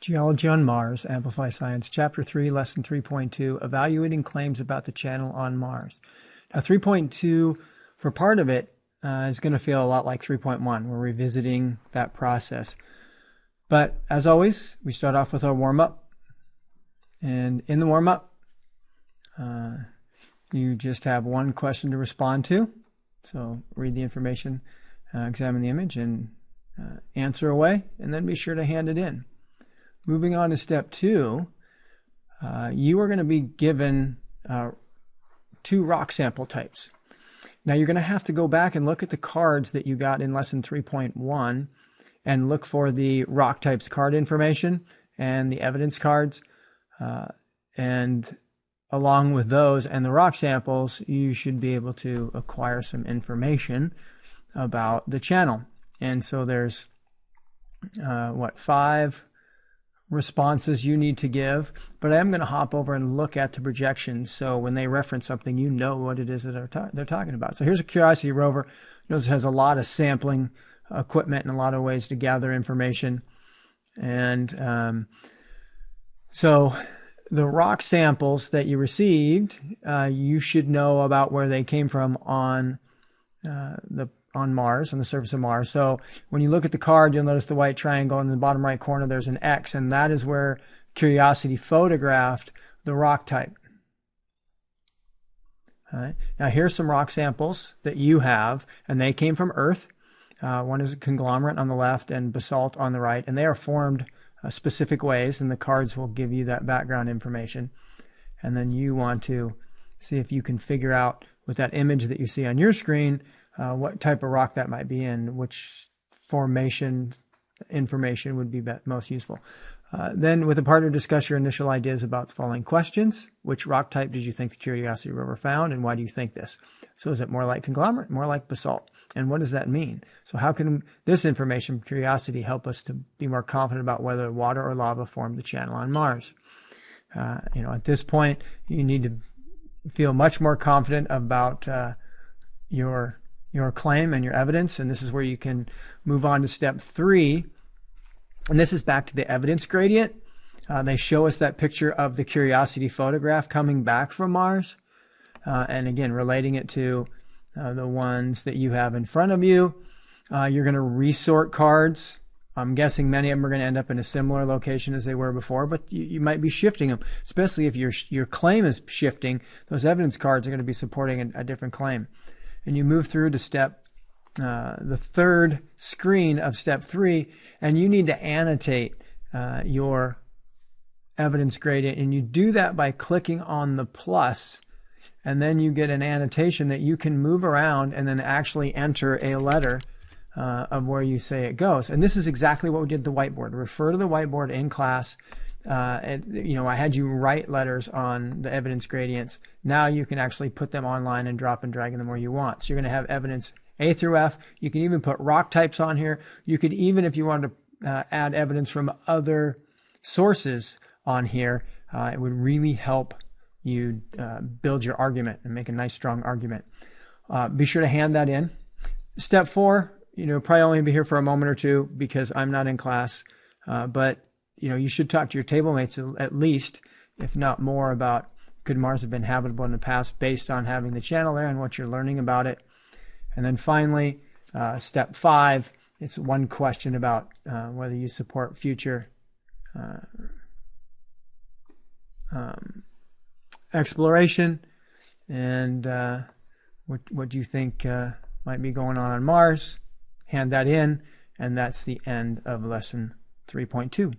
Geology on Mars, Amplify Science, Chapter 3, Lesson 3.2, Evaluating Claims about the Channel on Mars. Now 3.2, for part of it, is going to feel a lot like 3.1. We're revisiting that process. But as always, we start off with our warm-up. And in the warm-up, you just have one question to respond to. So read the information, examine the image, and answer away, and then be sure to hand it in. Moving on to step 2, you are going to be given 2 rock sample types. Now you're going to have to go back and look at the cards that you got in lesson 3.1 and look for the rock types card information and the evidence cards. And along with those and the rock samples, you should be able to acquire some information about the channel. And so there's 5 responses you need to give, but I am going to hop over and look at the projections, so when they reference something, you know what it is that they're talking about. So here's a Curiosity rover. Notice it has a lot of sampling equipment and a lot of ways to gather information. And so the rock samples that you received, you should know about where they came from on Mars, on the surface of Mars. So when you look at the card, you'll notice the white triangle in the bottom right corner, there's an X, and that is where Curiosity photographed the rock type. All right. Now here's some rock samples that you have, and they came from Earth. One is a conglomerate on the left and basalt on the right, and they are formed specific ways, and the cards will give you that background information. And then you want to see if you can figure out with that image that you see on your screen what type of rock that might be and which formation information would be most useful. Then with the partner, discuss your initial ideas about the following questions. Which rock type did you think the Curiosity rover found, and why do you think this? So is it more like conglomerate, more like basalt? And what does that mean? So how can this information from Curiosity help us to be more confident about whether water or lava formed the channel on Mars? At this point, you need to feel much more confident about your claim and your evidence, and this is where you can move on to step 3. And this is back to the evidence gradient. They show us that picture of the Curiosity photograph coming back from Mars, and again relating it to the ones that you have in front of you. You're going to resort cards. I'm guessing many of them are going to end up in a similar location as they were before, but you might be shifting them, especially if your claim is shifting. Those evidence cards are going to be supporting a different claim. And you move through to the third screen of step 3, and you need to annotate your evidence gradient. And you do that by clicking on the plus, and then you get an annotation that you can move around and then actually enter a letter of where you say it goes. And this is exactly what we did at the whiteboard. Refer to the whiteboard in class. I had you write letters on the evidence gradients. Now you can actually put them online and drop and drag them where you want. So you're going to have evidence A through F. You can even put rock types on here. You could even, if you wanted to add evidence from other sources on here, it would really help you build your argument and make a nice strong argument. Be sure to hand that in. Step 4, probably only be here for a moment or two because I'm not in class, but you should talk to your table mates at least, if not more, about could Mars have been habitable in the past based on having the channel there and what you're learning about it. And then finally, step 5, it's one question about whether you support future exploration and what do you think might be going on Mars. Hand that in, and that's the end of lesson 3.2.